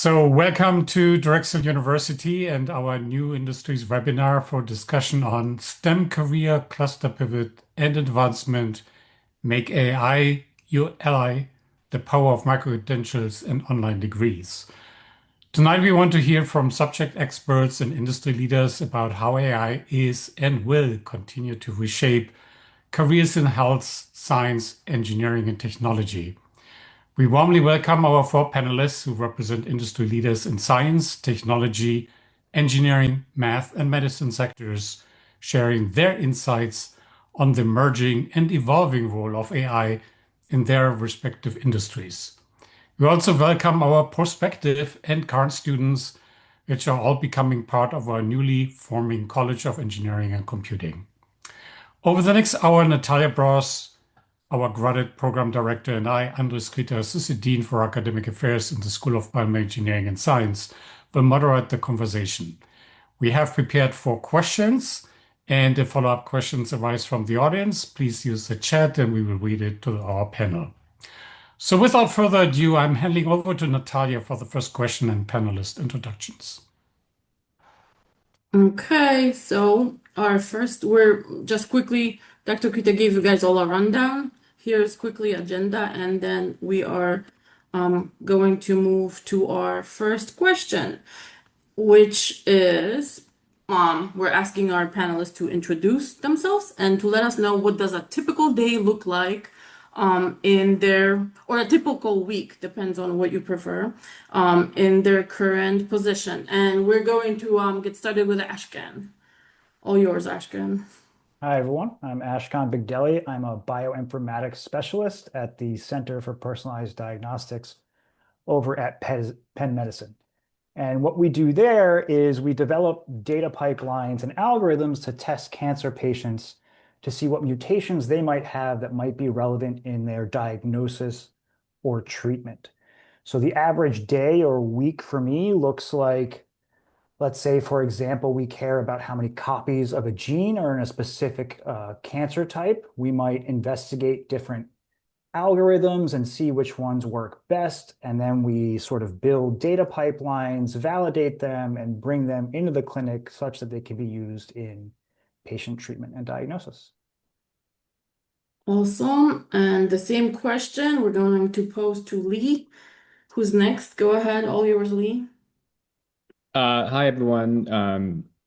Welcome to Drexel University and our new industries webinar for discussion on STEM career cluster pivot and advancement. Make AI your ally, the power of microcredentials and online degrees. Tonight, we want to hear from subject experts and industry leaders about how AI is and will continue to reshape careers in health, science, engineering, and technology. We warmly welcome our four panelists who represent industry leaders in science, technology, engineering, math, and medicine sectors, sharing their insights on the emerging and evolving role of AI in their respective industries. We also welcome our prospective and current students, which are all becoming part of our newly forming College of Engineering and Computing. Over the next hour, Natalia Broz, our graduate program director, and I, Kriete, Associate Dean for Academic Affairs in the School of Bioengineering and Science, will moderate the conversation. We have prepared 4 questions, and if follow-up questions arise from the audience, please use the chat and we will read it to our panel. Without further ado, I'm handing over to Natalia for the first question and panelist introductions. Okay, so we're just quickly, Dr. Kriete gave you guys all a rundown. Here's quickly agenda, and then we are going to move to our first question, which is we're asking our panelists to introduce themselves and to let us know what does a typical day look like in their, or a typical week, depends on what you prefer, in their current position. And we're going to get started with Ashkan. All yours, Ashkan. Hi, everyone. I'm Ashkan Bigdeli. I'm a bioinformatics specialist at the Center for Personalized Diagnostics over at Penn Medicine. And what we do there is we develop data pipelines and algorithms to test cancer patients to see what mutations they might have that might be relevant in their diagnosis or treatment. So the average day or week for me looks like, let's say, for example, we care about how many copies of a gene are in a specific cancer type. We might investigate different algorithms and see which ones work best. And then we sort of build data pipelines, validate them, and bring them into the clinic such that they can be used in patient treatment and diagnosis. Awesome. And the same question we're going to pose to Lee. Who's next? Go ahead. All yours, Lee. Hi, everyone.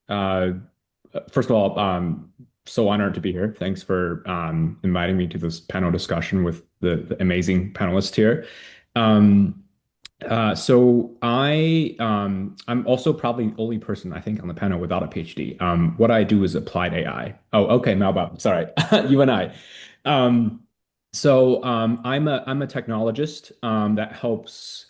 First of all, so honored to be here. Thanks for inviting me to this panel discussion with the amazing panelists here. I'm also probably the only person I think on the panel without a PhD. What I do is applied AI. Oh, okay, Melba. Sorry, you and I. I'm a technologist that helps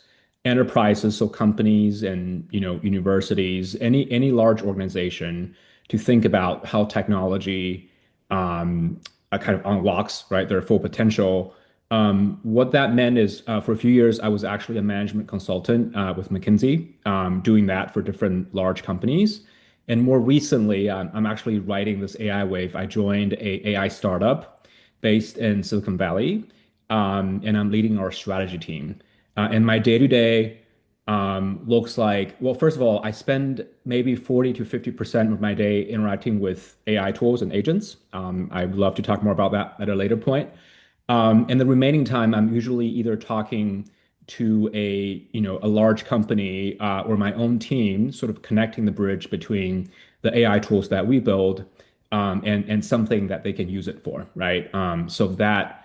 enterprises, so companies and universities, any large organization, to think about how technology kind of unlocks, right, their full potential. What that meant is for a few years I was actually a management consultant with McKinsey, doing that for different large companies. And more recently, I'm actually riding this AI wave. I joined a AI startup based in Silicon Valley, and I'm leading our strategy team. And my day-to-day looks like, well, first of all, I spend maybe 40 to 50% of my day interacting with AI tools and agents. I'd love to talk more about that at a later point. And the remaining time, I'm usually either talking to a large company or my own team, sort of connecting the bridge between the AI tools that we build and something that they can use it for, right? So that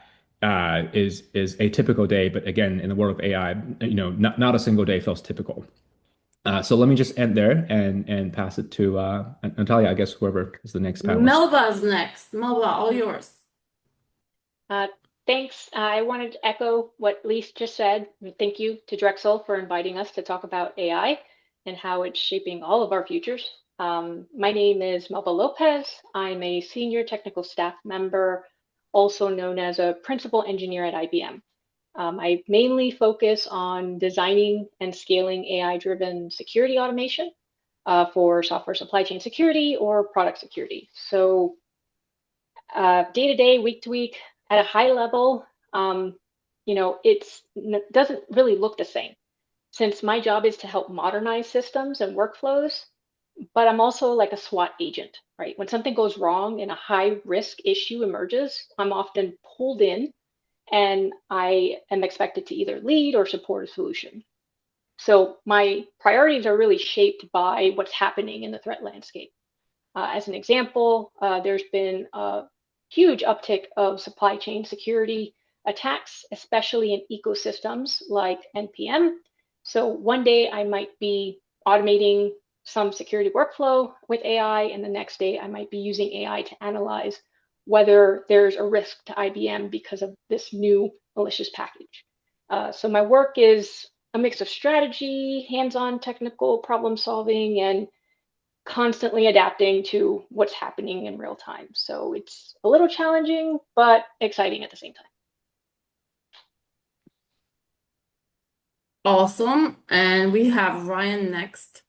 is a typical day, but again, in the world of AI, not a single day feels typical. So let me just end there and pass it to Natalia, I guess, whoever is the next panelist. Melba's next. Melba, all yours. Thanks. I wanted to echo what Lise just said. Thank you to Drexel for inviting us to talk about AI and how it's shaping all of our futures. My name is Melba Lopez. I'm a senior technical staff member, also known as a principal engineer at IBM. I mainly focus on designing and scaling AI-driven security automation for software supply chain security or product security. So day to day, week to week, at a high level, it doesn't really look the same. since my job is to help modernize systems and workflows, but I'm also like a SWAT agent, right? When something goes wrong and a high risk issue emerges, I'm often pulled in and I am expected to either lead or support a solution. So my priorities are really shaped by what's happening in the threat landscape. As an example, there's been a huge uptick of supply chain security attacks, especially in ecosystems like NPM. So one day I might be automating some security workflow with AI, and the next day I might be using AI to analyze whether there's a risk to IBM because of this new malicious package. So my work is a mix of strategy, hands-on technical problem solving, and constantly adapting to what's happening in real time. So it's a little challenging, but exciting at the same time. Awesome. And we have Ryan next.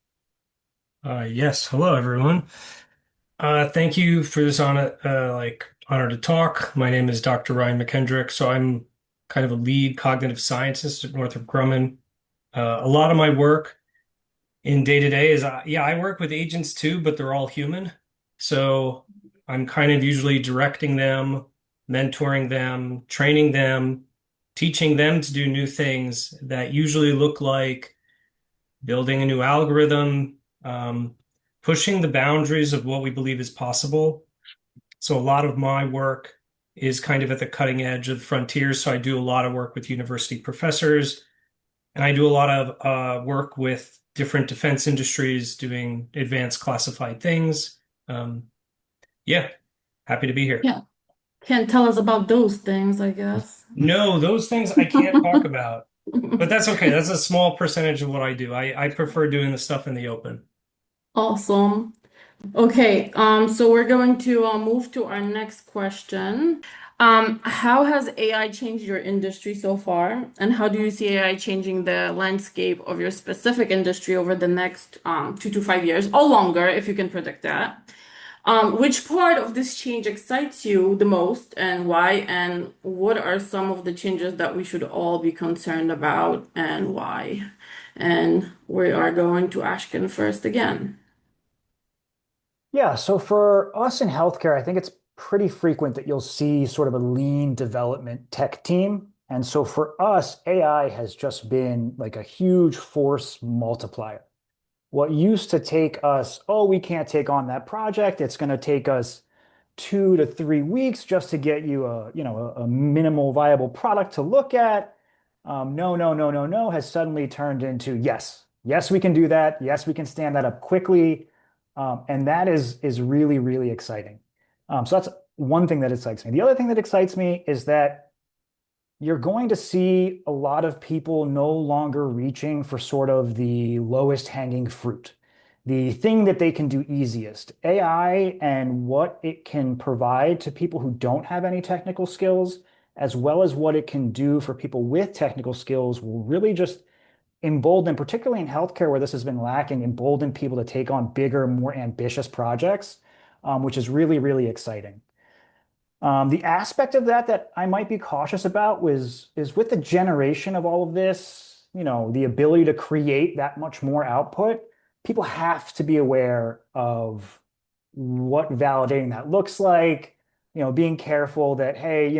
Yes, hello everyone. Thank you for this honor to talk. My name is Dr. Ryan McKendrick, so I'm kind of a lead cognitive scientist at Northrop Grumman. A lot of my work in day to day is, yeah, I work with agents too, but they're all human. So I'm kind of usually directing them, mentoring them, training them, teaching them to do new things that usually look like building a new algorithm, pushing the boundaries of what we believe is possible. So a lot of my work is kind of at the cutting edge of the frontiers. So I do a lot of work with university professors, and I do a lot of work with different defense industries doing advanced classified things. Yeah, happy to be here. Yeah. Can't tell us about those things, I guess. No, those things I can't talk about, but that's okay. That's a small percentage of what I do. I prefer doing the stuff in the open. Awesome. Okay, so we're going to move to our next question. How has AI changed your industry so far? And how do you see AI changing the landscape of your specific industry over the next 2 to 5 years or longer, if you can predict that? Which part of this change excites you the most and why? And what are some of the changes that we should all be concerned about and why? And we are going to Ashkan first again. Yeah, so for us in healthcare, I think it's pretty frequent that you'll see sort of a lean development tech team. And so for us, AI has just been like a huge force multiplier. What used to take us, oh, we can't take on that project. It's going to take us 2 to 3 weeks just to get you a minimal viable product to look at. No, no, no, no, no has suddenly turned into yes, yes, we can do that. Yes, we can stand that up quickly. And that is really, really exciting. So that's one thing that excites me. The other thing that excites me is that you're going to see a lot of people no longer reaching for sort of the lowest hanging fruit, the thing that they can do easiest. AI and what it can provide to people who don't have any technical skills, as well as what it can do for people with technical skills, will really just embolden, particularly in healthcare where this has been lacking, embolden people to take on bigger, more ambitious projects, which is really, really exciting. The aspect of that that I might be cautious about is with the generation of all of this, the ability to create that much more output, people have to be aware of what validating that looks like, being careful that, hey,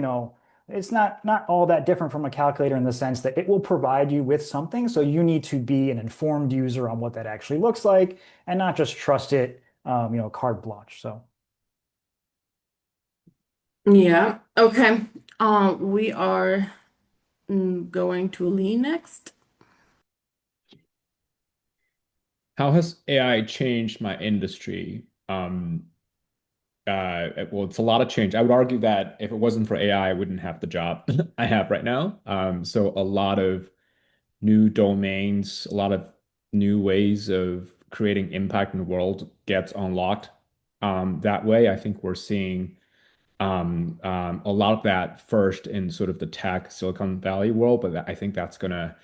it's not all that different from a calculator in the sense that it will provide you with something. So you need to be an informed user on what that actually looks like and not just trust it, carte blanche. So. Yeah. Okay. We are going to Lee next. How has AI changed my industry? Well, it's a lot of change. I would argue that if it wasn't for AI, I wouldn't have the job I have right now. So a lot of new domains, a lot of new ways of creating impact in the world gets unlocked. That way, I think we're seeing a lot of that first in sort of the tech Silicon Valley world, but I think that's gonna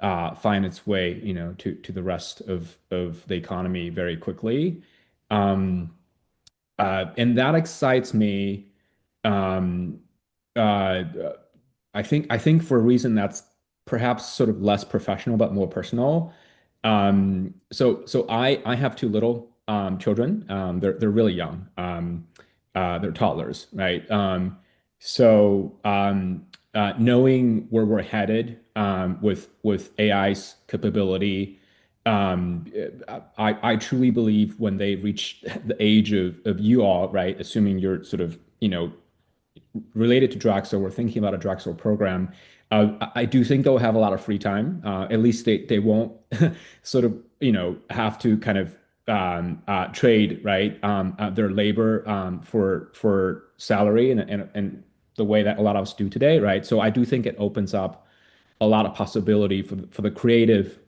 find its way, to the rest of the economy very quickly. Um, and that excites me. Um, uh, I think for a reason that's perhaps sort of less professional but more personal. So I have two little children. They're really young. They're toddlers, right? Knowing where we're headed with AI's capability, I truly believe when they reach the age of you all, right? Assuming you're sort of, related to Drexel, we're thinking about a Drexel program. I do think they'll have a lot of free time. At least they won't sort of, have to kind of trade, right? Their labor for salary and the way that a lot of us do today, right? So I do think it opens up a lot of possibility for the creative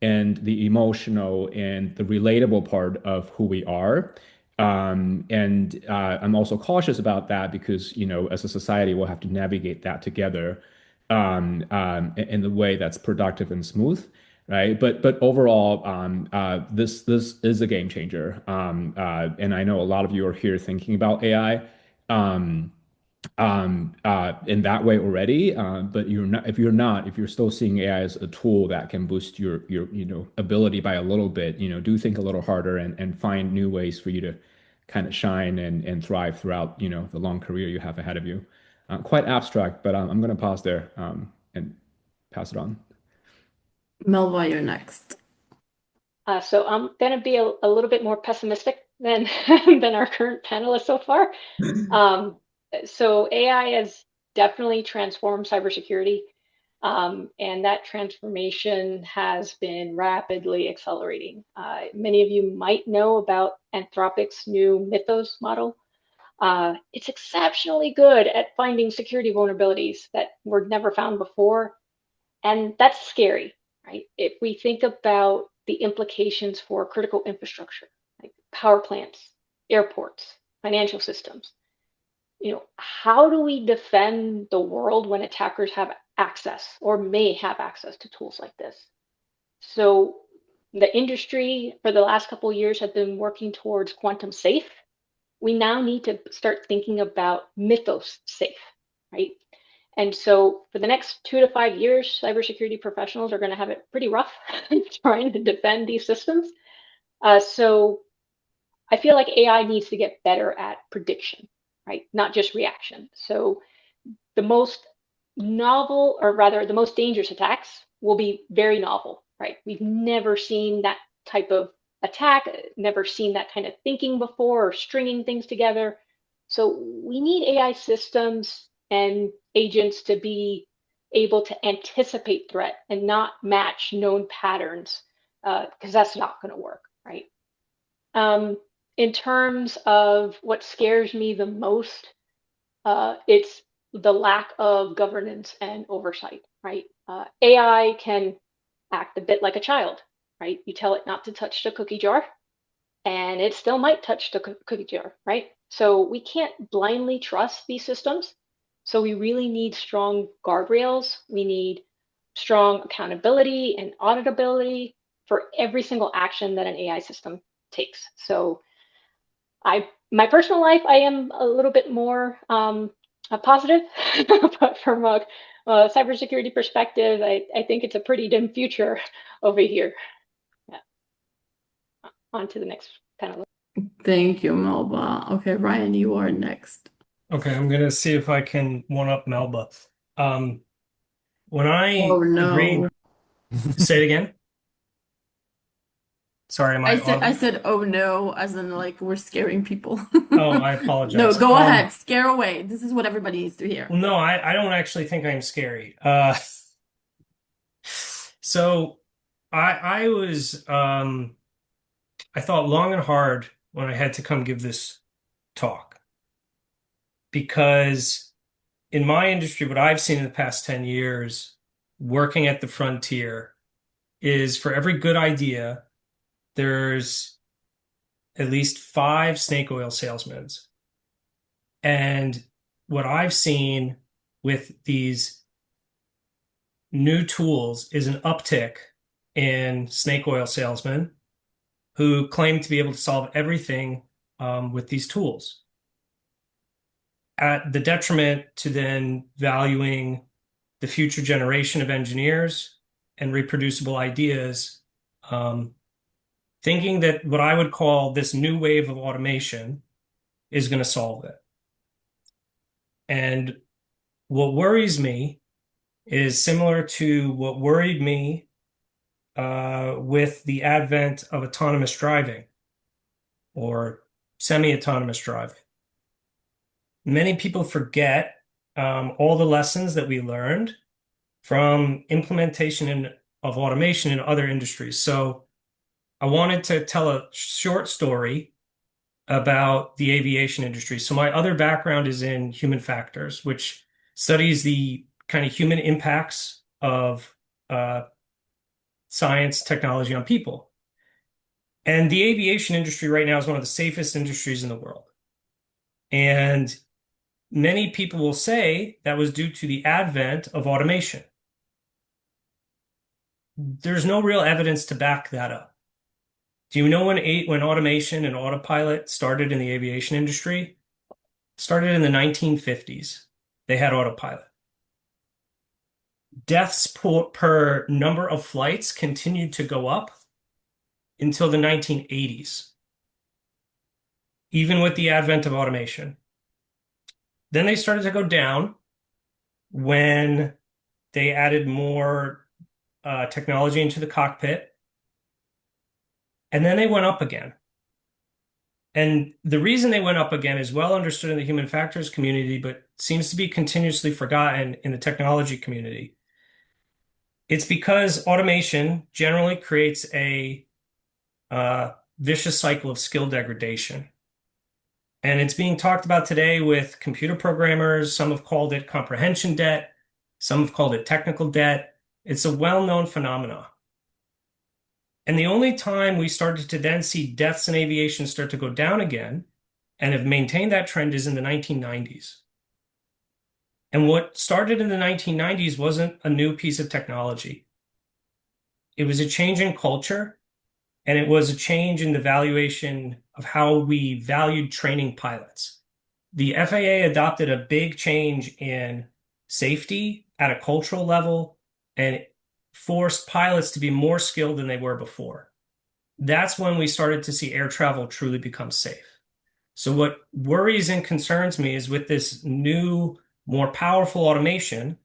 and the emotional and the relatable part of who we are. And I'm also cautious about that because, as a society, we'll have to navigate that together in the way that's productive and smooth, right? But overall, this is a game changer, and I know a lot of you are here thinking about AI. Um, in that way already. But if you're still seeing AI as a tool that can boost your ability by a little bit, do think a little harder and find new ways for you to kind of shine and thrive throughout, the long career you have ahead of you. Quite abstract, but I'm going to pause there and pass it on. Melba, you're next. So I'm going to be a little bit more pessimistic than than our current panelists so far. So AI has definitely transformed cybersecurity, and that transformation has been rapidly accelerating. Many of you might know about Anthropic's new Mythos model. It's exceptionally good at finding security vulnerabilities that were never found before, and that's scary, right? If we think about the implications for critical infrastructure, like power plants, airports, financial systems, how do we defend the world when attackers have access or may have access to tools like this? So the industry for the last couple of years has been working towards quantum safe. We now need to start thinking about mythos safe, right? And so for the next 2 to 5 years, cybersecurity professionals are going to have it pretty rough trying to defend these systems. So I feel like AI needs to get better at prediction, right? Not just reaction. So the most novel, or rather the most dangerous attacks will be very novel, right? We've never seen that type of attack, never seen that kind of thinking before or stringing things together. So we need AI systems and agents to be able to anticipate threat and not match known patterns, because that's not going to work, right? In terms of what scares me the most, it's the lack of governance and oversight, right? AI can act a bit like a child, right? You tell it not to touch the cookie jar, and it still might touch the cookie jar, right? So we can't blindly trust these systems. So we really need strong guardrails. We need strong accountability and auditability for every single action that an AI system takes. So my personal life, I am a little bit more positive, but from a cybersecurity perspective, I think it's a pretty dim future over here. Yeah. On to the next panel. Thank you, Melba. Okay, Ryan, you are next. Okay, I'm gonna see if I can one up Melba. When I Oh no. read, say it again. Sorry, am I audible? I said oh no, as in like we're scaring people. Oh, I No, apologize. go ahead, scare away. This is what everybody needs to hear. Well, no, I don't actually think I'm scary. So I was I thought long and hard when I had to come give this talk, because in my industry, what I've seen in the past 10 years working at the frontier is for every good idea, there's at least 5 snake oil salesmen. And what I've seen with these new tools is an uptick in snake oil salesmen who claim to be able to solve everything with these tools, at the detriment to then valuing the future generation of engineers and reproducible ideas, thinking that what I would call this new wave of automation is going to solve it. And what worries me is similar to what worried me with the advent of autonomous driving or semi-autonomous driving. Many people forget all the lessons that we learned from implementation of automation in other industries. So I wanted to tell a short story about the aviation industry. So my other background is in human factors, which studies the kind of human impacts of science, technology on people. And the aviation industry right now is one of the safest industries in the world. And many people will say that was due to the advent of automation. There's no real evidence to back that up. Do you know when automation and autopilot started in the aviation industry? Started in the 1950s. They had autopilot. Deaths per number of flights continued to go up until the 1980s, even with the advent of automation. Then they started to go down when they added more technology into the cockpit. And then they went up again. And the reason they went up again is well understood in the human factors community, but seems to be continuously forgotten in the technology community. It's because automation generally creates a vicious cycle of skill degradation. And it's being talked about today with computer programmers. Some have called it comprehension debt. Some have called it technical debt. It's a well-known phenomenon. And the only time we started to then see deaths in aviation start to go down again and have maintained that trend is in the 1990s. And what started in the 1990s wasn't a new piece of technology. It was a change in culture, and it was a change in the valuation of how we valued training pilots. The FAA adopted a big change in safety at a cultural level and forced pilots to be more skilled than they were before. That's when we started to see air travel truly become safe. So what worries and concerns me is with this new, more powerful automation,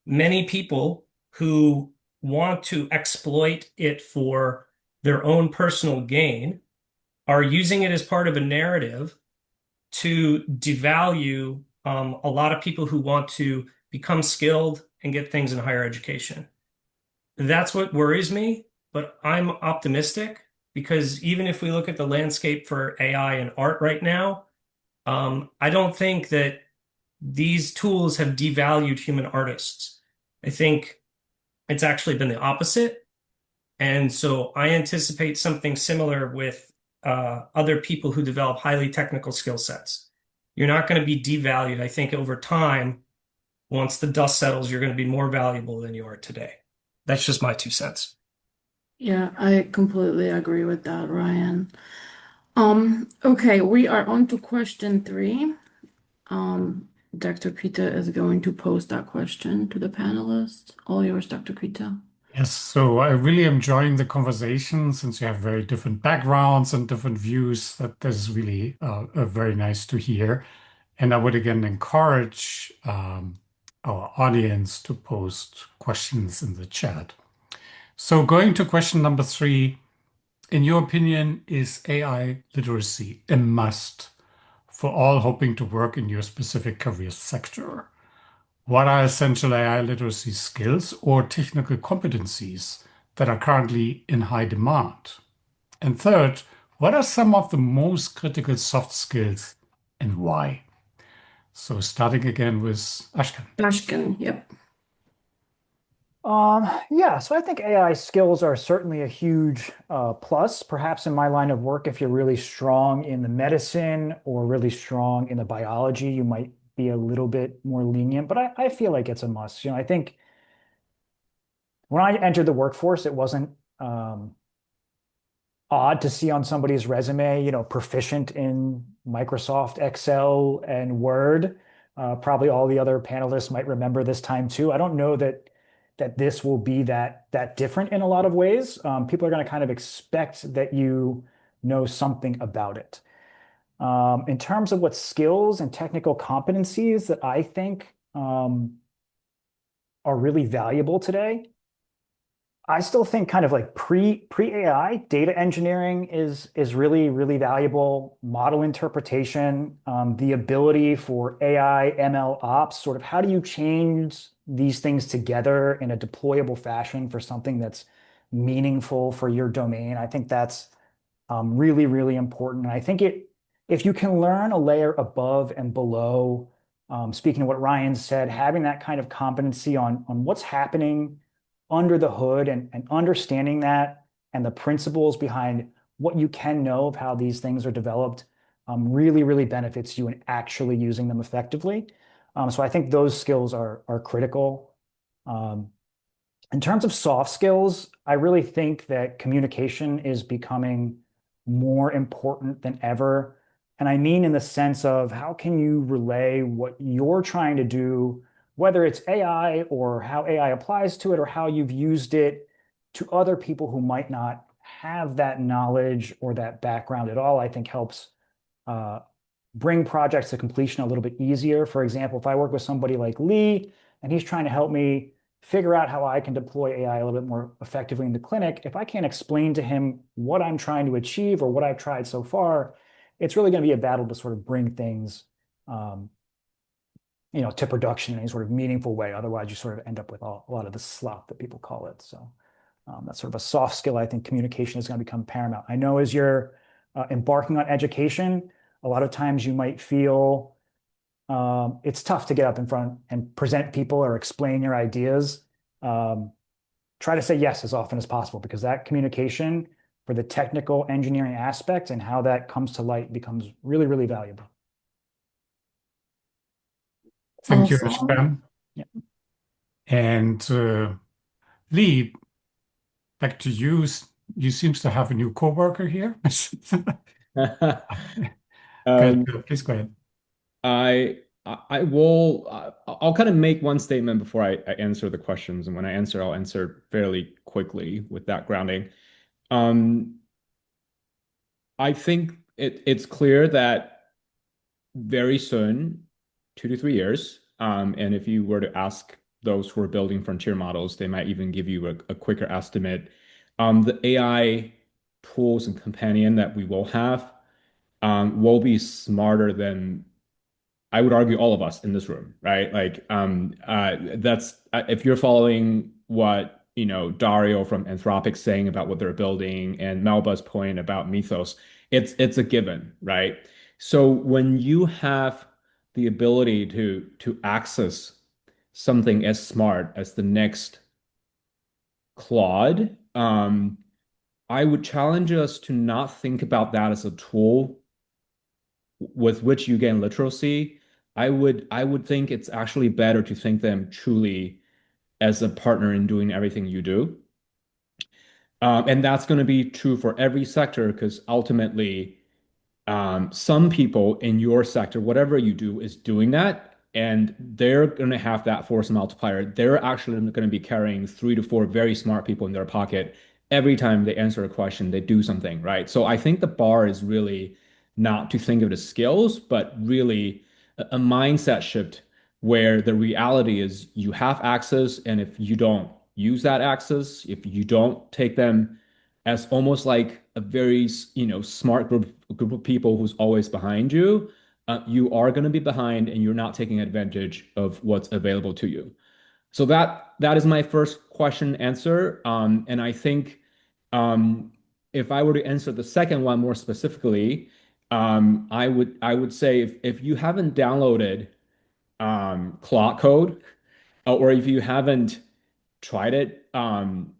many people who want to exploit it for their own personal gain are using it as part of a narrative to devalue a lot of people who want to become skilled and get things in higher education. That's what worries me, but I'm optimistic because even if we look at the landscape for AI and art right now, I don't think that these tools have devalued human artists. I think it's actually been the opposite. And so I anticipate something similar with other people who develop highly technical skill sets. You're not going to be devalued. I think over time, once the dust settles, you're going to be more valuable than you are today. That's just my 2 cents. Yeah, I completely agree with that, Ryan. Okay, we are on to question 3. Dr. Kriete is going to pose that question to the panelists. All yours, Dr. Kriete. Yes, so I really am enjoying the conversation since you have very different backgrounds and different views. That is really very nice to hear. And I would again encourage our audience to post questions in the chat. So going to question number 3, in your opinion, is AI literacy a must for all hoping to work in your specific career sector? What are essential AI literacy skills or technical competencies that are currently in high demand? And third, what are some of the most critical soft skills and why? So starting again with Ashkan. Ashkan, yep. Yeah, so I think AI skills are certainly a huge plus. Perhaps in my line of work, if you're really strong in the medicine or really strong in the biology, you might be a little bit more lenient, but I feel like it's a must. I think when I entered the workforce, it wasn't odd to see on somebody's resume, proficient in Microsoft Excel and Word. Probably all the other panelists might remember this time too. I don't know that this will be that different in a lot of ways. People are going to kind of expect that you know something about it. In terms of what skills and technical competencies that I think are really valuable today, I still think kind of like pre AI data engineering is really valuable. Model interpretation, the ability for AI ML ops, sort of how do you change these things together in a deployable fashion for something that's meaningful for your domain. I think that's really important. And I think if you can learn a layer above and below, speaking of what Ryan said, having that kind of competency on what's happening under the hood and understanding that and the principles behind what you can know of how these things are developed really benefits you in actually using them effectively. So I think those skills are critical. In terms of soft skills, I really think that communication is becoming more important than ever. And I mean in the sense of how can you relay what you're trying to do, whether it's AI or how AI applies to it or how you've used it, to other people who might not have that knowledge or that background at all. I think helps bring projects to completion a little bit easier. For example, if I work with somebody like Lee and he's trying to help me figure out how I can deploy AI a little bit more effectively in the clinic, if I can't explain to him what I'm trying to achieve or what I've tried so far, it's really going to be a battle to sort of bring things to production in any sort of meaningful way. Otherwise, you sort of end up with a lot of the slop that people call it. So that's sort of a soft skill. I think communication is going to become paramount. I know as you're embarking on education, a lot of times you might feel it's tough to get up in front and present people or explain your ideas. Try to say yes as often as possible, because that communication for the technical engineering aspect and how that comes to light becomes really valuable. Thank you, Awesome. Ashkan. Yeah. And Lee, back to you. You seems to have a new coworker here. Please go ahead. I'll kind of make one statement before I answer the questions, and when I answer, I'll answer fairly quickly with that grounding. I think it's clear that very soon, 2 to 3 years, and if you were to ask those who are building frontier models, they might even give you a quicker estimate. The AI tools and companion that we will have will be smarter than, I would argue, all of us in this room, right? Like that's if you're following what Dario from Anthropic's saying about what they're building and Melba's point about Mythos, it's a given, right? So when you have the ability to access something as smart as the next Claude, I would challenge us to not think about that as a tool with which you gain literacy. I would think it's actually better to think them truly as a partner in doing everything you do. And that's going to be true for every sector, because ultimately, some people in your sector, whatever you do, is doing that, and they're going to have that force multiplier. They're actually going to be carrying 3 to 4 very smart people in their pocket every time they answer a question, they do something, right? So I think the bar is really not to think of it as skills, but really a mindset shift where the reality is you have access, and if you don't use that access, if you don't take them as almost like a very smart group of people who's always behind you, you are going to be behind, and you're not taking advantage of what's available to you. So that is my first question answer. And I think if I were to answer the second one more specifically, I would say if you haven't downloaded Claude Code, or if you haven't tried it, Codex,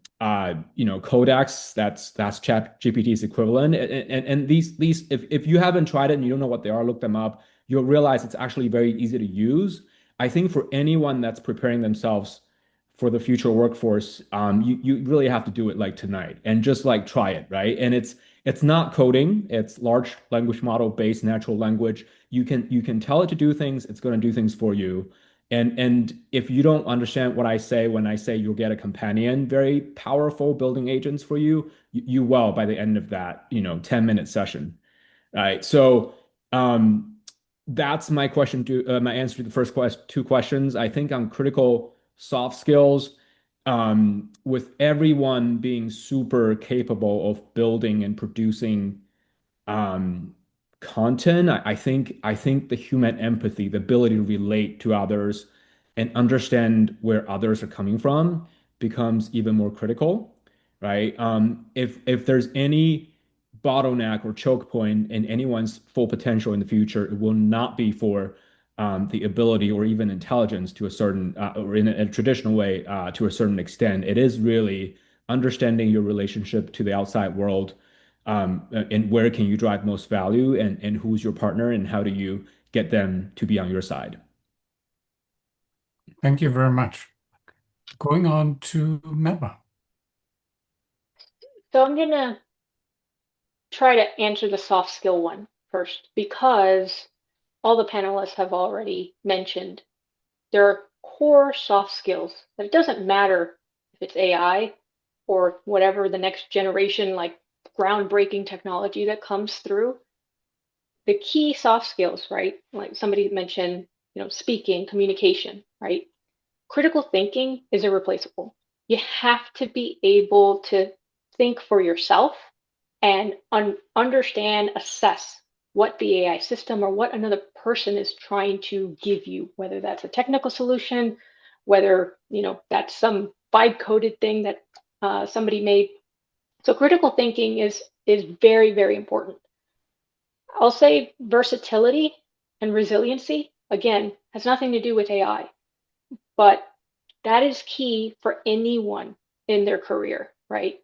that's ChatGPT's equivalent. And these if you haven't tried it and you don't know what they are, look them up. You'll realize it's actually very easy to use. I think for anyone that's preparing themselves for the future workforce, you really have to do it like tonight and just like try it, right? And it's not coding, it's large language model based natural language. You can tell it to do things, it's going to do things for you. And if you don't understand what I say when I say you'll get a companion, very powerful building agents for you, you will by the end of that, 10-minute session. Right. So that's my question to my answer to the first two questions. I think on critical soft skills, with everyone being super capable of building and producing um, content, I think the human empathy, the ability to relate to others and understand where others are coming from becomes even more critical, right? If there's any bottleneck or choke point in anyone's full potential in the future, it will not be for the ability or even intelligence to a certain or in a traditional way to a certain extent. It is really understanding your relationship to the outside world, and where can you drive most value, and who's your partner and how do you get them to be on your side. Thank you very much. Going on to Melba. So I'm gonna try to answer the soft skill one first because all the panelists have already mentioned there are core soft skills that it doesn't matter if it's AI or whatever the next generation, like groundbreaking technology that comes through. The key soft skills, right? Like somebody mentioned, speaking, communication, right? Critical thinking is irreplaceable. You have to be able to think for yourself and understand, assess what the AI system or what another person is trying to give you, whether that's a technical solution, whether that's some vibe coded thing that somebody made. So critical thinking is very, very important. I'll say versatility and resiliency, again, has nothing to do with AI, but that is key for anyone in their career, right?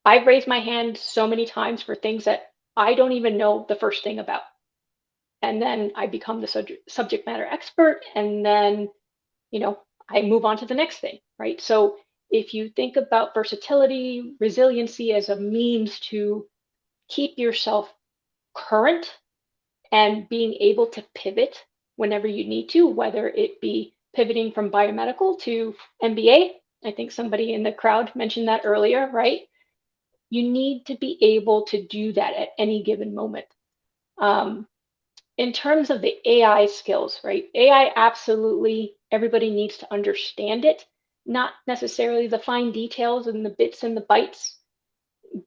I've raised my hand so many times for things that I don't even know the first thing about. And then I become the subject matter expert, and then, I move on to the next thing, right? So if you think about versatility, resiliency as a means to keep yourself current and being able to pivot whenever you need to, whether it be pivoting from biomedical to MBA. I think somebody in the crowd mentioned that earlier, right? You need to be able to do that at any given moment. In terms of the AI skills, right? AI, absolutely, everybody needs to understand it, not necessarily the fine details and the bits and the bytes,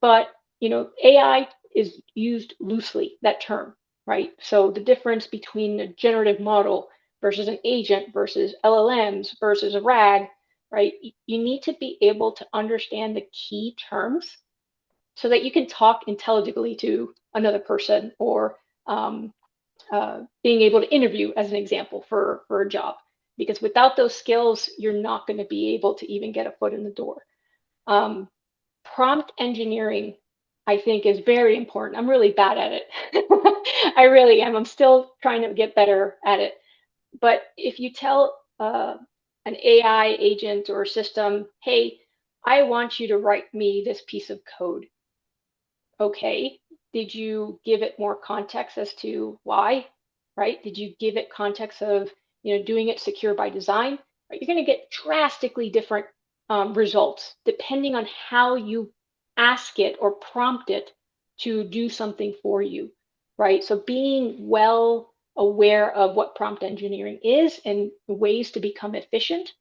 but AI is used loosely, that term, right? So the difference between a generative model versus an agent versus LLMs versus a RAG, right? You need to be able to understand the key terms so that you can talk intelligibly to another person, or being able to interview, as an example, for a job. Because without those skills, you're not going to be able to even get a foot in the door. Prompt engineering, I think, is very important. I'm really bad at it. I really am. I'm still trying to get better at it. But if you tell an AI agent or system, hey, I want you to write me this piece of code. Okay, did you give it more context as to why, right? Did you give it context of, doing it secure by design? Right? You're going to get drastically different results depending on how you ask it or prompt it to do something for you, right? So being well aware of what prompt engineering is and ways to become efficient.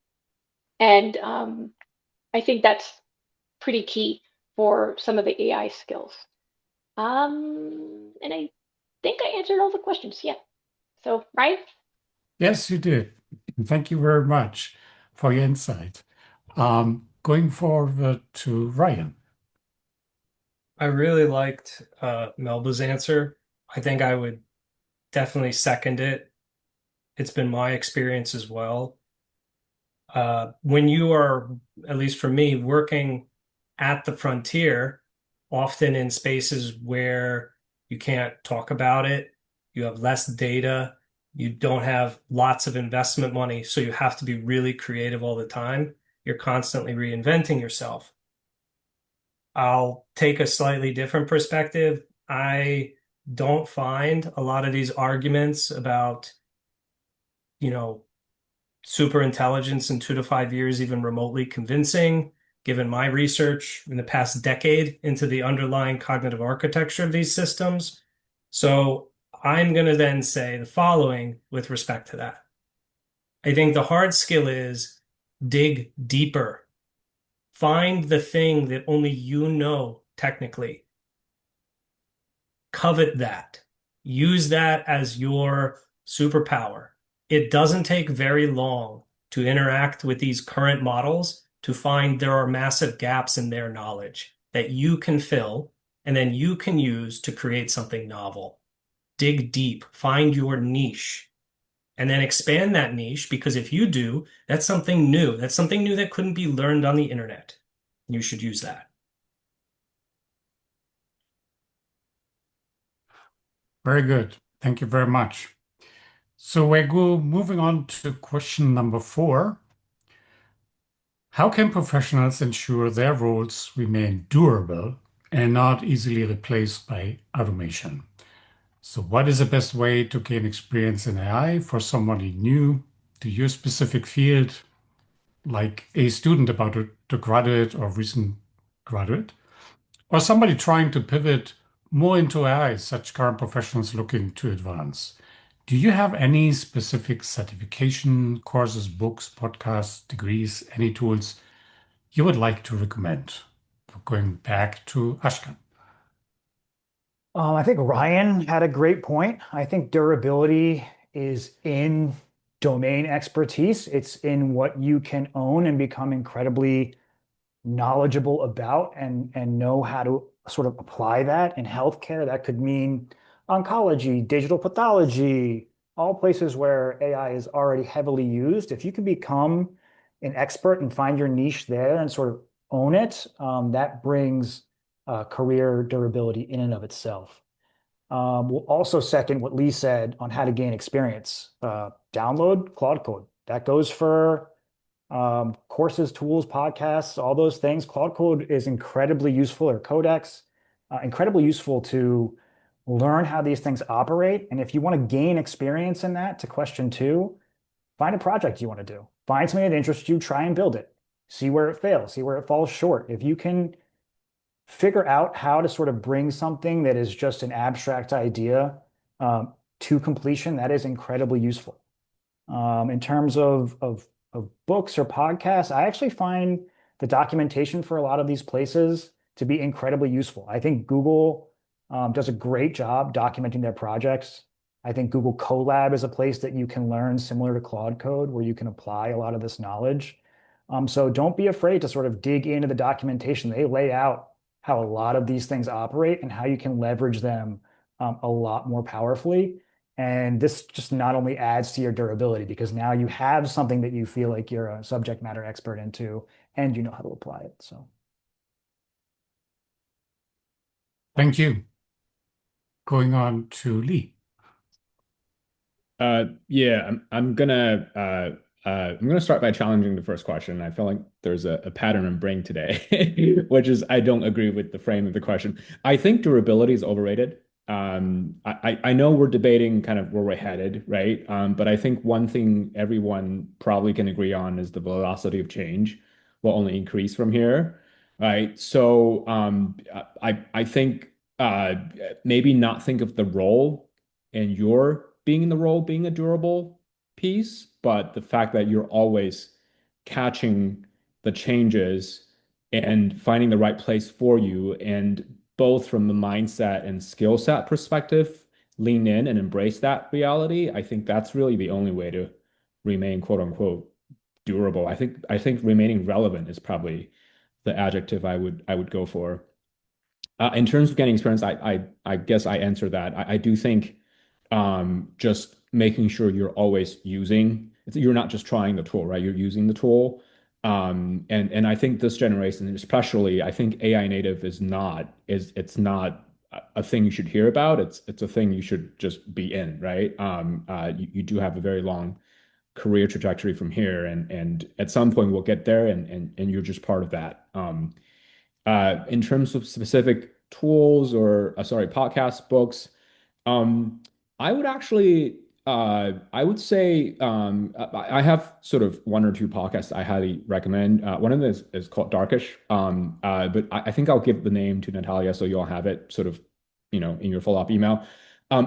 And I think that's pretty key for some of the AI skills. And I think I answered all the questions. Yeah. So, Ryan? Yes, you did. Thank you very much for your insight. Going forward to Ryan. I really liked Melba's answer. I think I would definitely second it. It's been my experience as well. When you are, at least for me, working at the frontier, often in spaces where you can't talk about it, you have less data, you don't have lots of investment money, so you have to be really creative all the time. You're constantly reinventing yourself. I'll take a slightly different perspective. I don't find a lot of these arguments about, you know, super intelligence in 2 to 5 years even remotely convincing, given my research in the past decade into the underlying cognitive architecture of these systems. So I'm going to then say the following with respect to that. I think the hard skill is dig deeper. Find the thing that only you know technically. Covet that. Use that as your superpower. It doesn't take very long to interact with these current models to find there are massive gaps in their knowledge that you can fill and then you can use to create something novel. Dig deep, find your niche, and then expand that niche, because if you do, that's something new. That's something new that couldn't be learned on the internet. You should use that. Very good. Thank you very much. So we're moving on to question number 4. How can professionals ensure their roles remain durable and not easily replaced by automation? So what is the best way to gain experience in AI for somebody new to your specific field, like a student about to graduate or recent graduate, or somebody trying to pivot more into AI, such current professionals looking to advance? Do you have any specific certification, courses, books, podcasts, degrees, any tools you would like to recommend? Going back to Ashkan. I think Ryan had a great point. I think durability is in domain expertise. It's in what you can own and become incredibly knowledgeable about and know how to sort of apply that in healthcare. That could mean oncology, digital pathology, all places where AI is already heavily used. If you can become an expert and find your niche there and sort of own it, that brings career durability in and of itself. We'll also second what Lee said on how to gain experience. Download Claude Code. That goes for courses, tools, podcasts, all those things. Claude Code is incredibly useful, or Codex, incredibly useful to learn how these things operate. And if you want to gain experience in that, to question 2, find a project you want to do. Find something that interests you, try and build it. See where it fails, see where it falls short. If you can figure out how to sort of bring something that is just an abstract idea to completion, that is incredibly useful. In terms of books or podcasts, I actually find the documentation for a lot of these places to be incredibly useful. I think Google does a great job documenting their projects. I think Google Colab is a place that you can learn similar to Claude Code, where you can apply a lot of this knowledge. So don't be afraid to sort of dig into the documentation. They lay out how a lot of these things operate and how you can leverage them a lot more powerfully. And this just not only adds to your durability, because now you have something that you feel like you're a subject matter expert into and you know how to apply it. So Thank you. Going on to Lee. Yeah, I'm gonna start by challenging the first question. I feel like there's a pattern in brain today, which is I don't agree with the frame of the question. I think durability is overrated. I know we're debating kind of where we're headed, right? But I think one thing everyone probably can agree on is the velocity of change will only increase from here, right? So I think maybe not think of the role and your being in the role being a durable piece, but the fact that you're always catching the changes and finding the right place for you, and both from the mindset and skill set perspective, lean in and embrace that reality. I think that's really the only way to remain quote unquote durable. I think remaining relevant is probably the adjective I would go for. In terms of getting experience, I guess I answer that. I do think just making sure you're always you're not just trying the tool, right? You're using the tool. And I think this generation, especially, I think AI native it's not a thing you should hear about. It's a thing you should just be in, right? You do have a very long career trajectory from here, and at some point we'll get there, and you're just part of that. In terms of specific tools or sorry, podcasts, books, um, I would actually I would say I have sort of one or two podcasts I highly recommend. One of them is called Darkish, but I think I'll give the name to Natalia so you'll have it sort of in your follow-up email.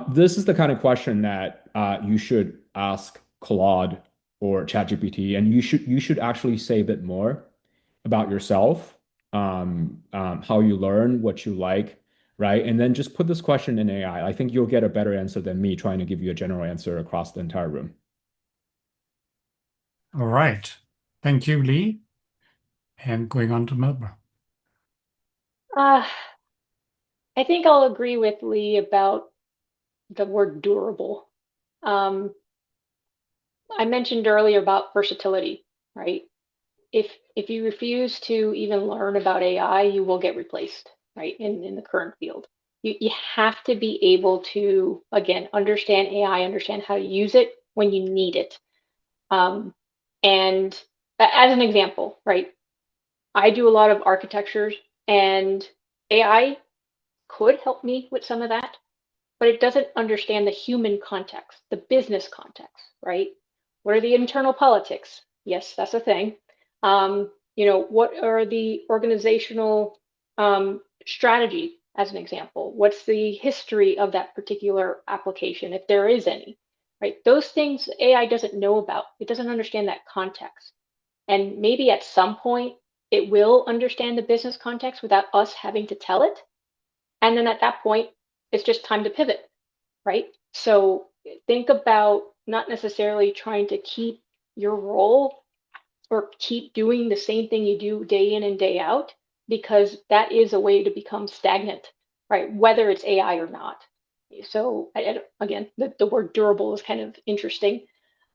This is the kind of question that you should ask Claude or ChatGPT, and you should actually say a bit more about yourself, how you learn, what you like, right? And then just put this question in AI. I think you'll get a better answer than me trying to give you a general answer across the entire room. All right. Thank you, Lee. And going on to Melba. Uh, I think I'll agree with Lee about the word durable. I mentioned earlier about versatility, right? If you refuse to even learn about AI, you will get replaced, right? In the current field. You have to be able to, again, understand AI, understand how to use it when you need it. And as an example, right? I do a lot of architectures, and AI could help me with some of that, but it doesn't understand the human context, the business context, right? What are the internal politics? Yes, that's a thing. What are the organizational strategy, as an example? What's the history of that particular application, if there is any, right? Those things AI doesn't know about. It doesn't understand that context. And maybe at some point it will understand the business context without us having to tell it. And then at that point, it's just time to pivot, right? So think about not necessarily trying to keep your role or keep doing the same thing you do day in and day out, because that is a way to become stagnant, right? Whether it's AI or not. So again, the word durable is kind of interesting.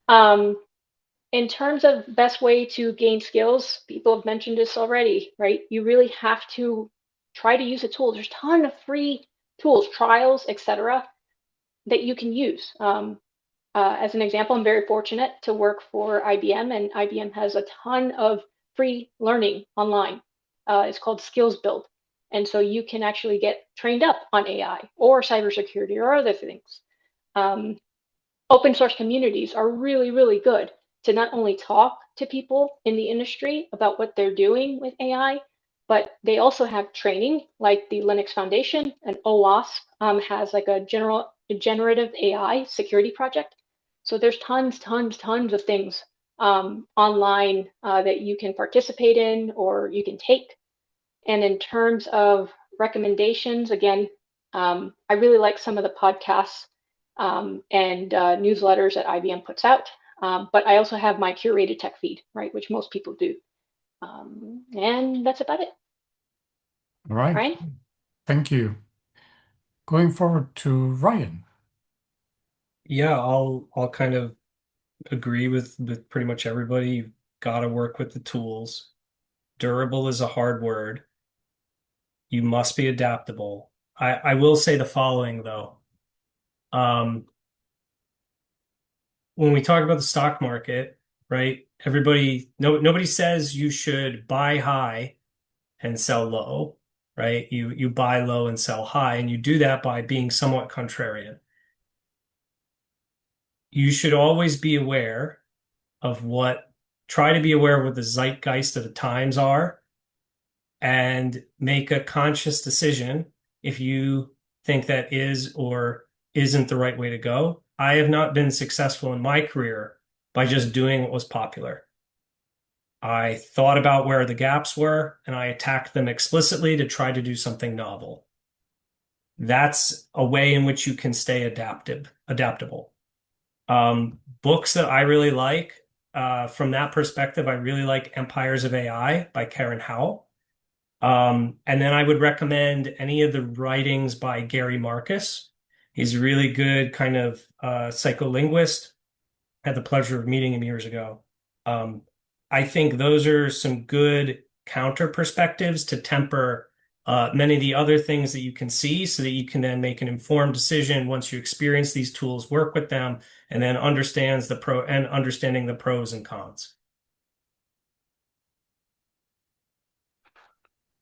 In terms of best way to gain skills, people have mentioned this already, right? You really have to try to use a tool. There's a ton of free tools, trials, etc., that you can use. As an example, I'm very fortunate to work for IBM, and IBM has a ton of free learning online. It's called Skills Build. And so you can actually get trained up on AI or cybersecurity or other things. Open source communities are really, really good to not only talk to people in the industry about what they're doing with AI, but they also have training, like the Linux Foundation, and OWASP has like a generative AI security project. So there's tons of things online that you can participate in or you can take. And in terms of recommendations, again, I really like some of the podcasts and newsletters that IBM puts out. But I also have my curated tech feed, right, which most people do. And that's about it. All right. Ryan? Thank you. Going forward to Ryan. Yeah, I'll kind of agree with pretty much everybody. You've got to work with the tools. Durable is a hard word. You must be adaptable. I will say the following though. When we talk about the stock market, right? Nobody says you should buy high and sell low, right? You buy low and sell high, and you do that by being somewhat contrarian. You should always be aware of try to be aware of what the zeitgeist of the times are and make a conscious decision if you think that is or isn't the right way to go. I have not been successful in my career by just doing what was popular. I thought about where the gaps were and I attacked them explicitly to try to do something novel. That's a way in which you can stay adaptable. Books that I really like, from that perspective, I really like Empires of AI by Karen Howell. And then I would recommend any of the writings by Gary Marcus. He's a really good kind of psycholinguist. I had the pleasure of meeting him years ago. I think those are some good counter perspectives to temper many of the other things that you can see so that you can then make an informed decision once you experience these tools, work with them, and then understanding the pros and cons.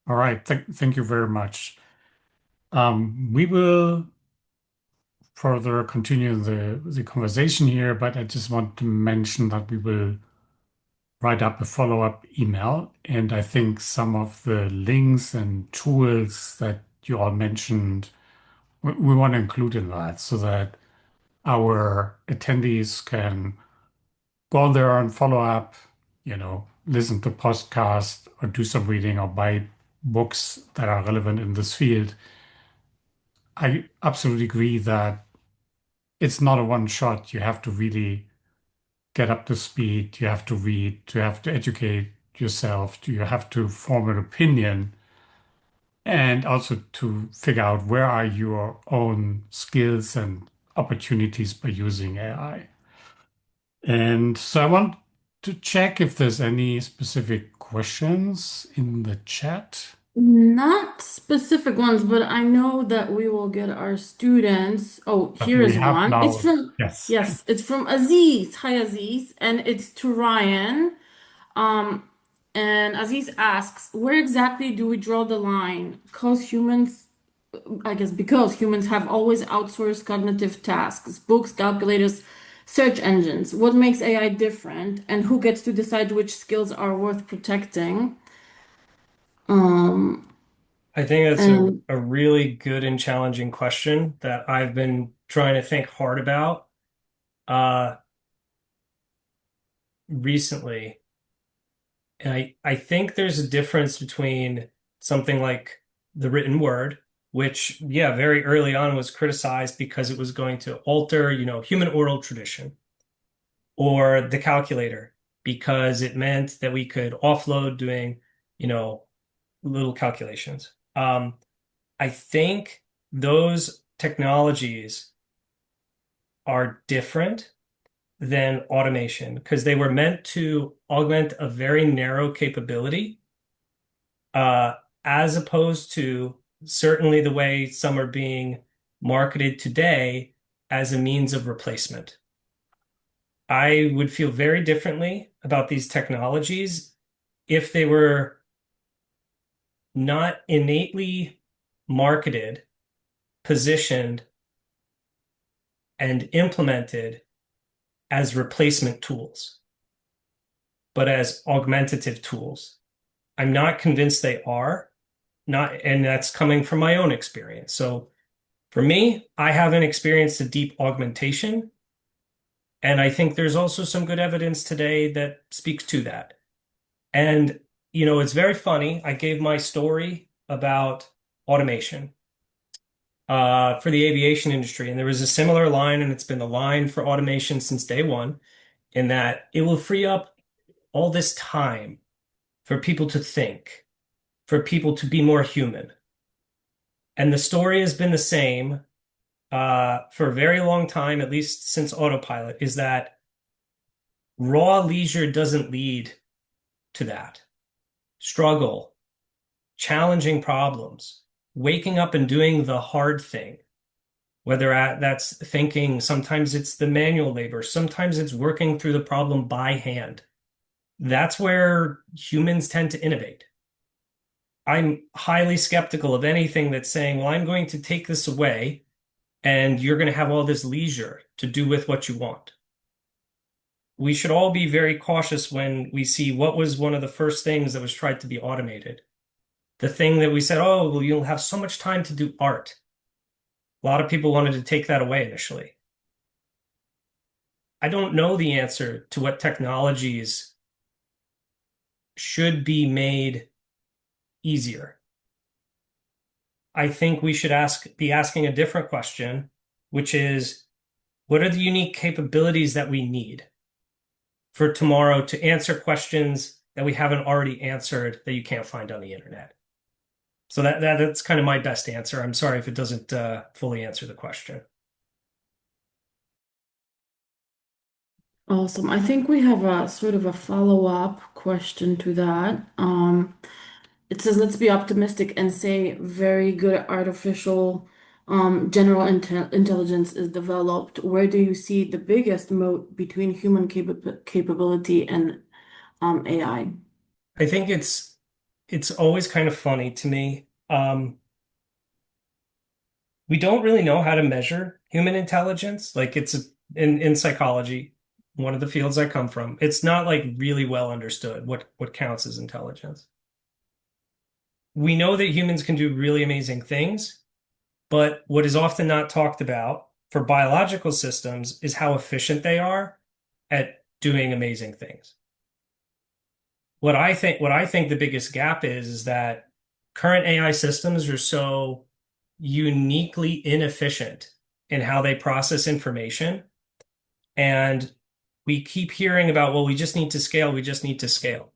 All right. Thank you very much. We will further continue the conversation here, but I just want to mention that we will write up a follow-up email. And I think some of the links and tools that you all mentioned, we want to include in that so that our attendees can go on there and follow up, listen to podcasts or do some reading or buy books that are relevant in this field. I absolutely agree that it's not a one shot. You have to really get up to speed. You have to read. You have to educate yourself. You have to form an opinion and also to figure out where are your own skills and opportunities by using AI. And so I want to check if there's any specific questions in the chat. Not specific ones, but I know that we will get our students. Oh, But here we is have one. It's now, from, yes. yes, it's from Aziz. Hi, Aziz. And it's to Ryan. And Aziz asks, where exactly do we draw the line? Because humans have always outsourced cognitive tasks, books, calculators, search engines. What makes AI different? And who gets to decide which skills are worth protecting? I think that's And a really good and challenging question that I've been trying to think hard about recently. And I think there's a difference between something like the written word, which, yeah, very early on was criticized because it was going to alter, human oral tradition, or the calculator because it meant that we could offload doing, little calculations. I think those technologies are different than automation because they were meant to augment a very narrow capability, as opposed to certainly the way some are being marketed today as a means of replacement. I would feel very differently about these technologies if they were not innately marketed, positioned, and implemented as replacement tools, but as augmentative tools. I'm not convinced they are, and that's coming from my own experience. So for me, I haven't experienced a deep augmentation, and I think there's also some good evidence today that speaks to that. And, it's very funny. I gave my story about automation for the aviation industry, and there was a similar line, and it's been the line for automation since day one, in that it will free up all this time for people to think, for people to be more human. And the story has been the same for a very long time, at least since autopilot, is that raw leisure doesn't lead to that. Struggle, challenging problems, waking up and doing the hard thing, whether that's thinking, sometimes it's the manual labor, sometimes it's working through the problem by hand. That's where humans tend to innovate. I'm highly skeptical of anything that's saying, well, I'm going to take this away and you're going to have all this leisure to do with what you want. We should all be very cautious when we see what was one of the first things that was tried to be automated. The thing that we said, oh, well, you'll have so much time to do art. A lot of people wanted to take that away initially. I don't know the answer to what technologies should be made easier. I think we should be asking a different question, which is, what are the unique capabilities that we need for tomorrow to answer questions that we haven't already answered that you can't find on the internet? So that's kind of my best answer. I'm sorry if it doesn't fully answer the question. awesome. I think we have a sort of a follow-up question to that. It says, let's be optimistic and say very good artificial general intelligence is developed. Where do you see the biggest moat between human capability and AI? I think it's always kind of funny to me. We don't really know how to measure human intelligence. Like in psychology, one of the fields I come from, it's not like really well understood what counts as intelligence. We know that humans can do really amazing things, but what is often not talked about for biological systems is how efficient they are at doing amazing things. What I think the biggest gap is that current AI systems are so uniquely inefficient in how they process information. And we keep hearing about, well, we just need to scale, we just need to scale.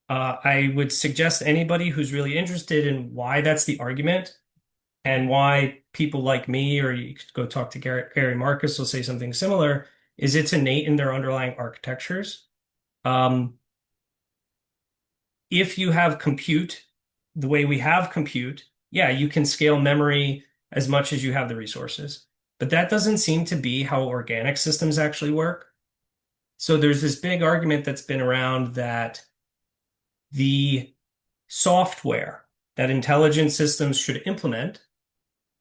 I would suggest anybody who's really interested in why that's the argument and why people like me, or you could go talk to Gary Marcus, will say something similar, is it's innate in their underlying architectures. If you have compute, the way we have compute, yeah, you can scale memory as much as you have the resources. But that doesn't seem to be how organic systems actually work. So there's this big argument that's been around that the software that intelligent systems should implement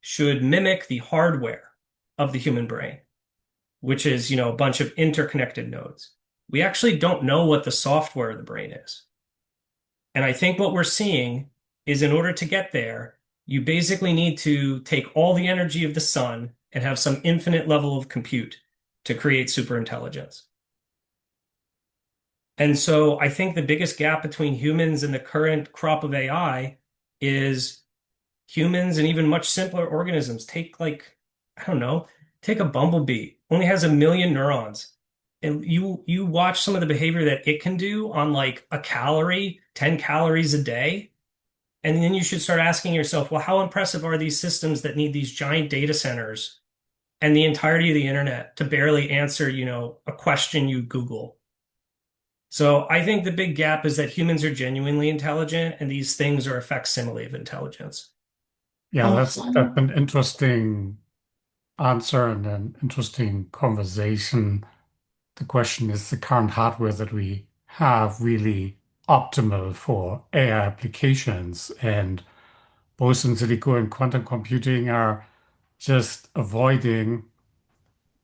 should mimic the hardware of the human brain, which is, a bunch of interconnected nodes. We actually don't know what the software of the brain is. And I think what we're seeing is in order to get there, you basically need to take all the energy of the sun and have some infinite level of compute to create superintelligence. And so I think the biggest gap between humans and the current crop of AI is humans and even much simpler organisms. Take take a bumblebee, only has 1 million neurons. And you watch some of the behavior that it can do on like a calorie, 10 calories a day. And then you should start asking yourself, well, how impressive are these systems that need these giant data centers and the entirety of the internet to barely answer, a question you Google? So I think the big gap is that humans are genuinely intelligent and these things are a facsimile of intelligence. Yeah, that's Awesome. an interesting answer and an interesting conversation. The question is the current hardware that we have really optimal for AI applications? And both in silico and quantum computing are just avoiding,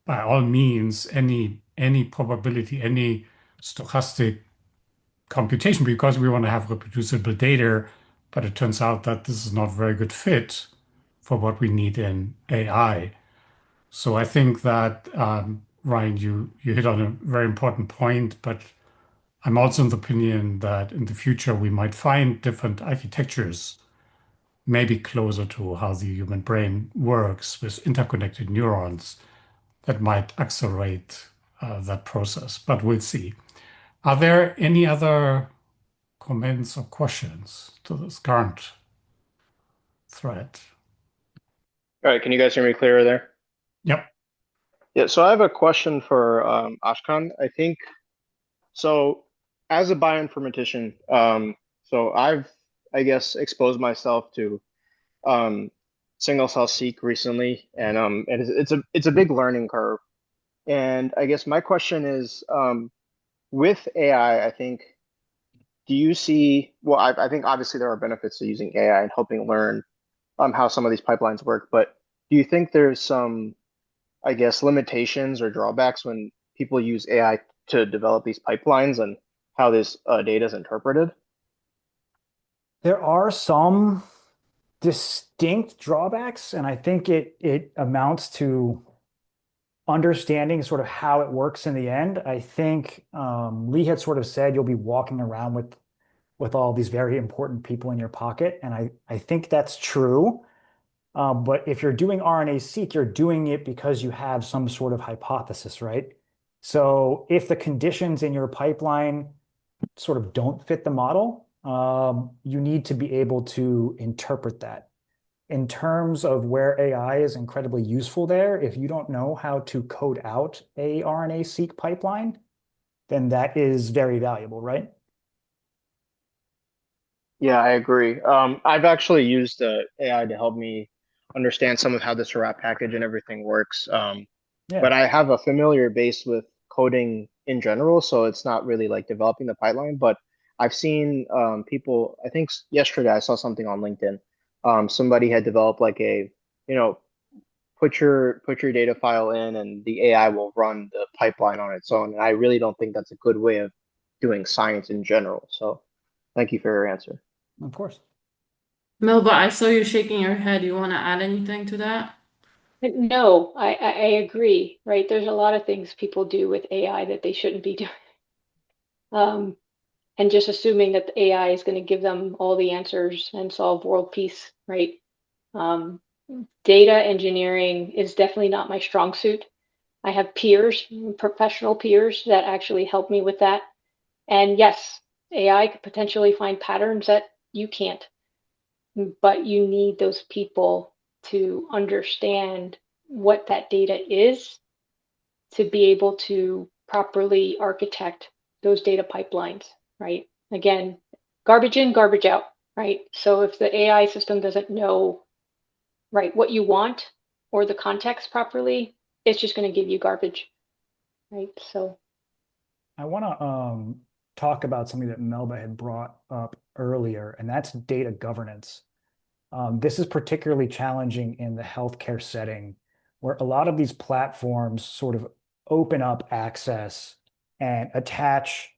by all means, any probability, any stochastic computation because we want to have reproducible data. But it turns out that this is not a very good fit for what we need in AI. So I think that, Ryan, you hit on a very important point, but I'm also in the opinion that in the future we might find different architectures, maybe closer to how the human brain works with interconnected neurons that might accelerate that process. But we'll see. Are there any other comments or questions to this current thread? All right, can you guys hear me clearer there? Yep. Yeah, so I have a question for Ashkan. I think so. As a bioinformatician, so I guess, exposed myself to single cell seq recently, and it's a big learning curve. And I guess my question is, with AI, I think, do you see? Well, I think obviously there are benefits to using AI and helping learn how some of these pipelines work, but do you think there's some, I guess, limitations or drawbacks when people use AI to develop these pipelines and how this data is interpreted? There are some distinct drawbacks, and I think it amounts to understanding sort of how it works in the end. I think Lee had sort of said you'll be walking around with all these very important people in your pocket, and I think that's true. But if you're doing RNA-seq, you're doing it because you have some sort of hypothesis, right? So if the conditions in your pipeline sort of don't fit the model, you need to be able to interpret that. In terms of where AI is incredibly useful there, if you don't know how to code out a RNA-seq pipeline, then that is very valuable, right? Yeah, I agree. I've actually used the AI to help me understand some of how this wrap package and everything works. Yeah. But I have a familiar base with coding in general, so it's not really like developing the pipeline. But I've seen people, I think yesterday I saw something on LinkedIn. Somebody had developed like a, you know, put your data file in and the AI will run the pipeline on its own. And I really don't think that's a good way of doing science in general. So thank you for your answer. Of course. Melba, I saw you shaking your head. You want to add anything to that? But no, I agree, right? There's a lot of things people do with AI that they shouldn't be doing. Um, and just assuming that the AI is going to give them all the answers and solve world peace, right? Um, Data engineering is definitely not my strong suit. I have peers, professional peers, that actually help me with that. And yes, AI could potentially find patterns that you can't, but you need those people to understand what that data is to be able to properly architect those data pipelines, right? Again, garbage in, garbage out, right? So if the AI system doesn't know, right, what you want or the context properly, it's just going to give you garbage, right? So, I want to talk about something that Melba had brought up earlier, and that's data governance. This is particularly challenging in the healthcare setting, where a lot of these platforms sort of open up access and attach,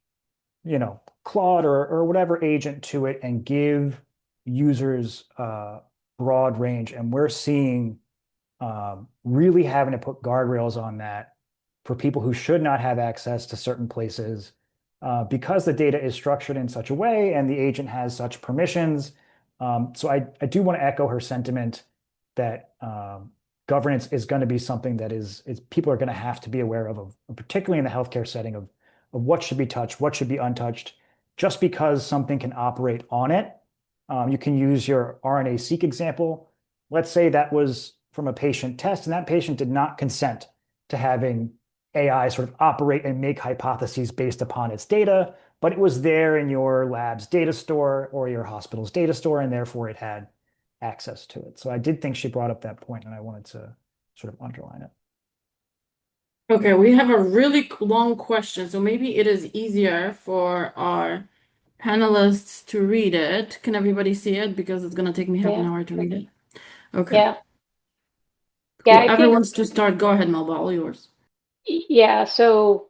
Claude or whatever agent to it and give users broad range. And we're seeing really having to put guardrails on that for people who should not have access to certain places because the data is structured in such a way and the agent has such permissions. So I do want to echo her sentiment that governance is going to be something that is people are going to have to be aware of, particularly in the healthcare setting of what should be touched, what should be untouched. Just because something can operate on it, you can use your RNA-seq example. Let's say that was from a patient test, and that patient did not consent to having AI sort of operate and make hypotheses based upon its data, but it was there in your lab's data store or your hospital's data store, and therefore it had access to it. So I did think she brought up that point, and I wanted to sort of underline it. Okay, we have a really long question, so maybe it is easier for our panelists to read it. Can everybody see it? Because it's gonna take me half an yeah, hour to read it. Okay. yeah, yeah. I Whoever think, wants to start, go ahead, Melba, all yours. yeah. So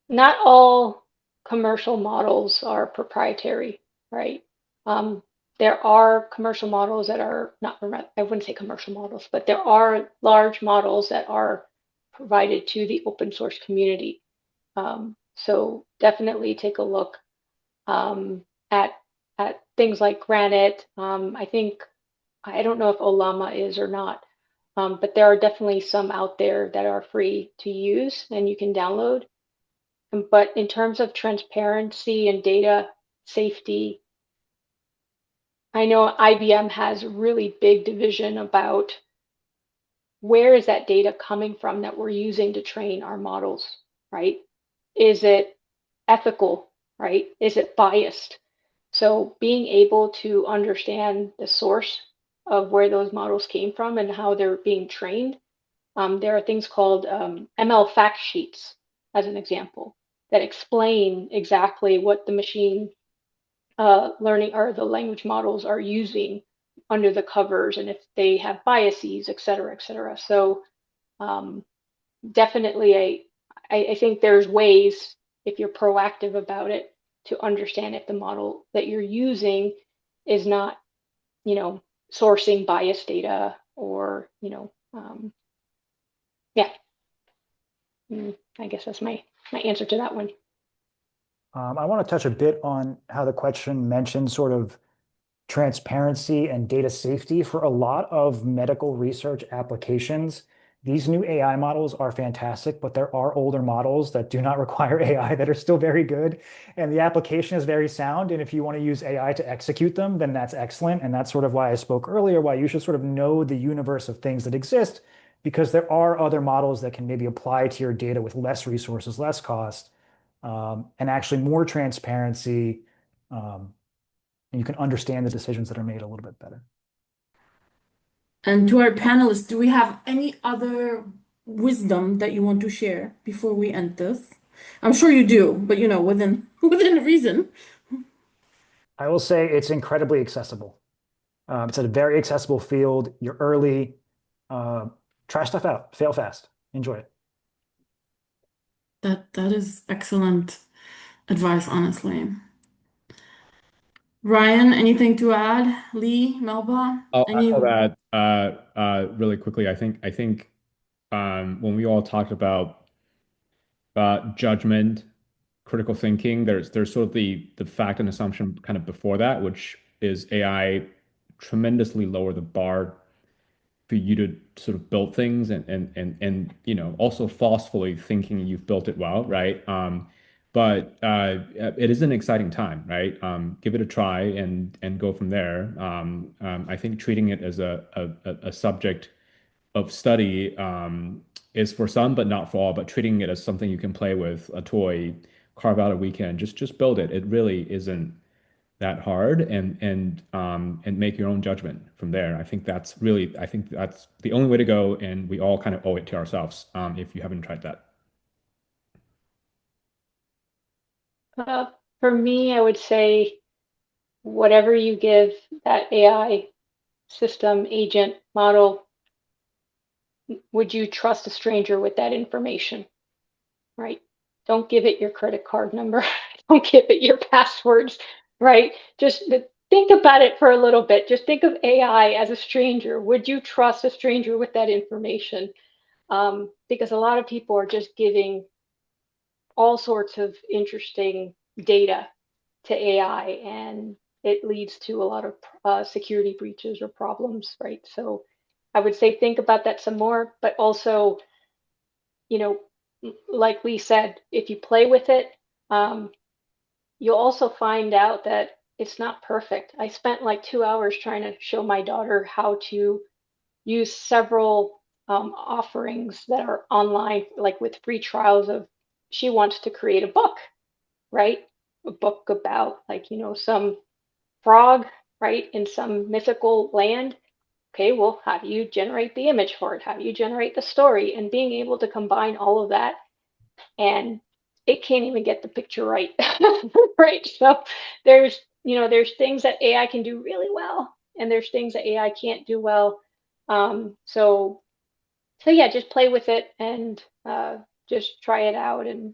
not all commercial models are proprietary, right? Um, there are commercial models that are not, I wouldn't say commercial models, but there are large models that are provided to the open source community. So definitely take a look um, at things like Granite. I don't know if Olama is or not, but there are definitely some out there that are free to use and you can download. But in terms of transparency and data safety, I know IBM has a really big division about where is that data coming from that we're using to train our models, right? Is it ethical, right? Is it biased? So being able to understand the source of where those models came from and how they're being trained. There are things called ML fact sheets, as an example, that explain exactly what the machine learning or the language models are using under the covers and if they have biases, et cetera, et cetera. So um, definitely, I think there's ways, if you're proactive about it, to understand if the model that you're using is not, you know, sourcing biased data or, yeah. I guess that's my answer to that one. I want to touch a bit on how the question mentioned sort of transparency and data safety for a lot of medical research applications. These new AI models are fantastic, but there are older models that do not require AI that are still very good. And the application is very sound. And if you want to use AI to execute them, then that's excellent. And that's sort of why I spoke earlier, why you should sort of know the universe of things that exist, because there are other models that can maybe apply to your data with less resources, less cost, and actually more transparency. Um, and you can understand the decisions that are made a little bit better. And to our panelists, do we have any other wisdom that you want to share before we end this? I'm sure you do, but within reason. I will say it's incredibly accessible. It's a very accessible field. You're early. Try stuff out. Fail fast. Enjoy it. That is excellent advice, honestly. Ryan, anything to add? Lee, Melba, I'll any? echo that really quickly. I think when we all talked about judgment, critical thinking, there's sort of the fact and assumption kind of before that, which is AI tremendously lower the bar for you to sort of build things and also falsely thinking you've built it well, right? But it is an exciting time, right? Give it a try and go from there. I think treating it as a subject of study is for some, but not for all. But treating it as something you can play with, a toy, carve out a weekend, just build it. It really isn't that hard, and make your own judgment from there. I think that's the only way to go, and we all kind of owe it to ourselves if you haven't tried that. For me, I would say whatever you give that AI system, agent, model, would you trust a stranger with that information? Right? Don't give it your credit card number. Don't give it your passwords, right? Just think about it for a little bit. Just think of AI as a stranger. Would you trust a stranger with that information? Because a lot of people are just giving all sorts of interesting data to AI, and it leads to a lot of security breaches or problems, right? So I would say think about that some more, but also, like we said, if you play with it, you'll also find out that it's not perfect. I spent like 2 hours trying to show my daughter how to use several offerings that are online, like with free trials of, she wants to create a book, right? A book about some frog, right, in some mythical land. Okay, well, how do you generate the image for it? How do you generate the story? And being able to combine all of that, and it can't even get the picture right. Right. So there's things that AI can do really well, and there's things that AI can't do well. So yeah, just play with it and just try it out and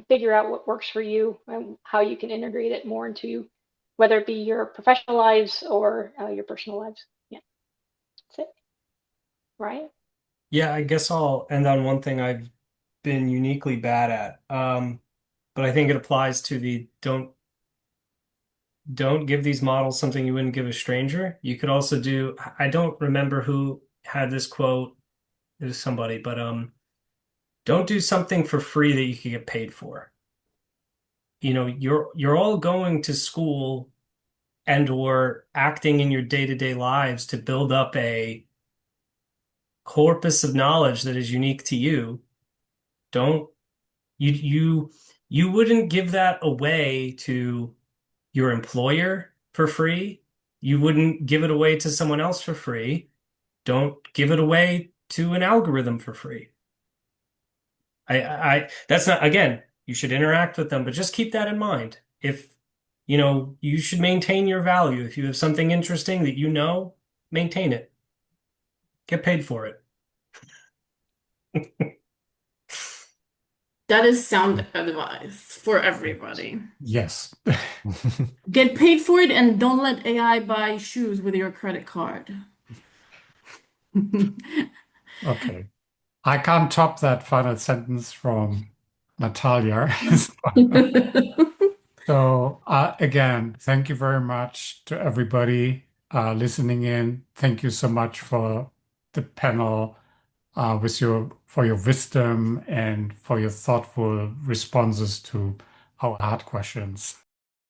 figure out what works for you and how you can integrate it more into whether it be your professional lives or your personal lives. Yeah, that's it. Right? Yeah, I guess I'll end on one thing I've been uniquely bad at. But I think it applies to the don't give these models something you wouldn't give a stranger. You could also do, I don't remember who had this quote, it was somebody, but don't do something for free that you could get paid for. You're all going to school and or acting in your day-to-day lives to build up a corpus of knowledge that is unique to you. Don't you wouldn't give that away to your employer for free. You wouldn't give it away to someone else for free. Don't give it away to an algorithm for free. That's not, again, you should interact with them, but just keep that in mind. If, you should maintain your value. If you have something interesting that maintain it. Get paid for it. That is sound advice for everybody. Yes. Get paid for it and don't let AI buy shoes with your credit card. Okay. I can't top that final sentence from Natalia. So, again, thank you very much to everybody listening in. Thank you so much for the panel, for your wisdom and for your thoughtful responses to our hard questions.